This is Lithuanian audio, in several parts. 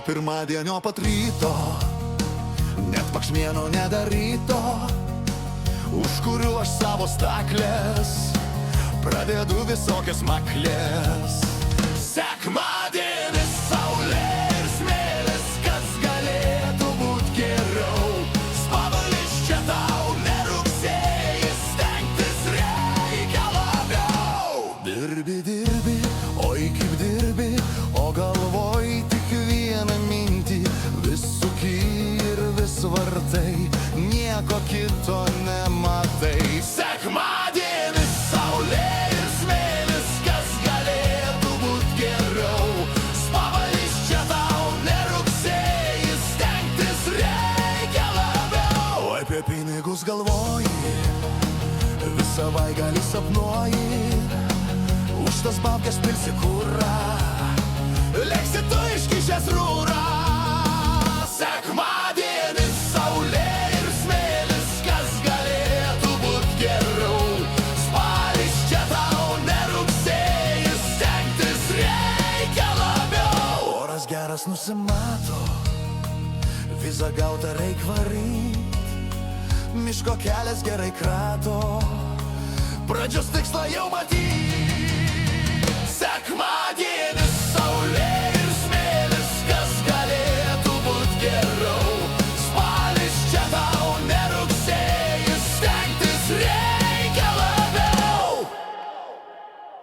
pirmadienio pat ryto, net pakšmieno nedaryto, užkuriu aš savo staklės, pradedu visokias maklės. Sekmadienis, saulė ir smėlis, kas galėtų būt geriau? Spavalis čia tau ne rugsėjis, stengtis reikia labiau. Dirbi, dirbi, oi kaip dirbi, o galvoj tik vieną mintį, vis suki ir vis vartai, nieko kito nematai. Sekmadienis, saulė ir smėlis, kas galėtų būt geriau? Spavalis čia tau ne rugsėjis, stengtis reikia labiau. O apie pinigus galvoji, visą savaitgalį sapnuoji, už tas babkes pilsi kurą, lėksi tu iškišęs rūrą. Sekmadienis, saulė ir smėlis, kas galėtų būt geriau? Spalis čia tau ne rugsėjis, stengtis reikia labiau. Oras geras nusimato, vizą gautą reik varyt, miško kelias gerai krato, pradžios tikslą jau matyt. Sekmadienis, saulė ir smėlis, kas galėtų būt geriau? Spalis čia tau ne rugsėjis, stengtis reikia labiau.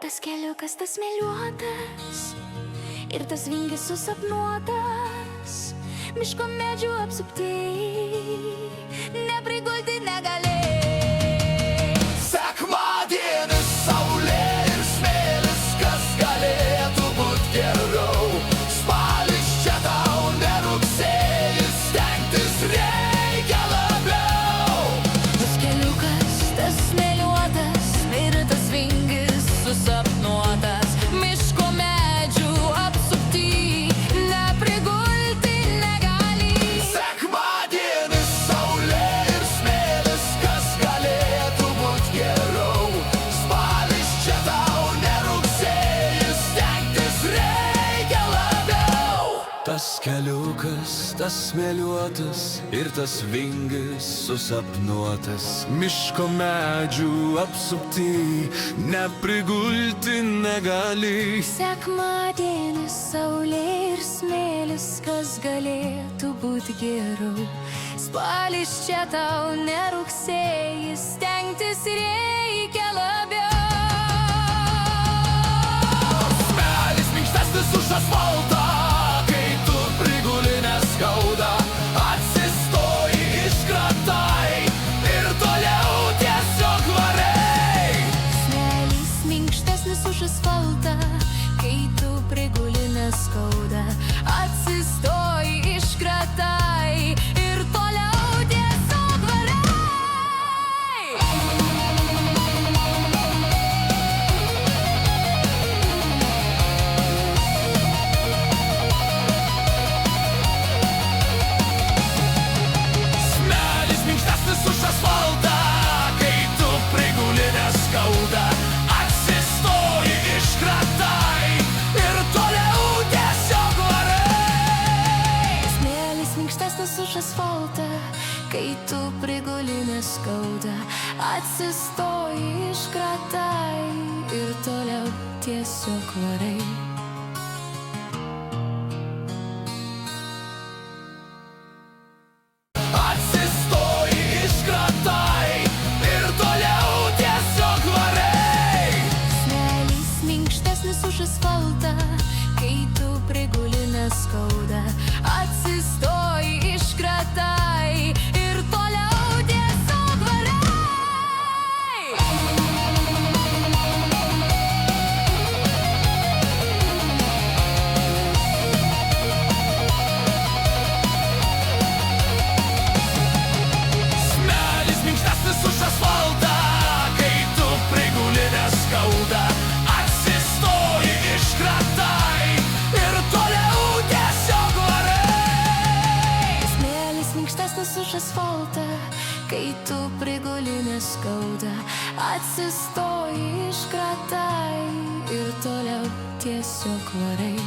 Tas keliukas, tas smėliuotas ir tas vingis susapnuotas, miško medžių apsupti, neprigulti negali. Sekmadienis, saulė ir smėlis, kas galėtų būt geriau? Spalis čia tau ne rugsėjis, stengtis reikia labiau. Tas keliukas, tas smėliuotas ir tas vingis susapnuotas, miško medžių apsupti, neprigulti negali. Sekmadienis, saulė ir smėlis, kas galėtų būt geriau? Spalis čia tau ne rugsėjis, stengtis reikia labiau. Tas keliukas, tas smėliuotas ir tas vingis susapnuotas, miško medžių apsupti, neprigulti negali. Sekmadienis, saulė ir smėlis, kas galėtų būt geriau? Spalis čia tau ne rugsėjis, stengtis reikia labiau. Smėlis minkštesnis už asfaltą, kai tu priguli neskauda, atsistoji, iškratai ir toliau tiesiog varai. Smėlis minkštesnis už asfaltą, kai tu priguli neskauda, atsistoji, iškratai ir toliau tiesiog varai. Smėlis minkštesnis už asfaltą, kai tu priguli neskauda, atsistoji, iškratai ir toliau tiesiog varai. Smėlis minkštesnis už asfaltą, kai tu priguli neskauda, atsistoji, iškratai ir toliau tiesiog varai. Atsistoji, iškratai ir toliau tiesiog varai. Smėlis minkštesnis už asfaltą, kai tu priguli neskauda, atsistoji, iškratai ir toliau tiesiog varai. Smėlis minkštesnis už asfaltą, kai tu priguli neskauda, atsistoji, iškratai ir toliau tiesiog varai. Smėlis minkštesnis už asfaltą, kai tu priguli neskauda, atsistoji, iškratai ir toliau tiesiog varai.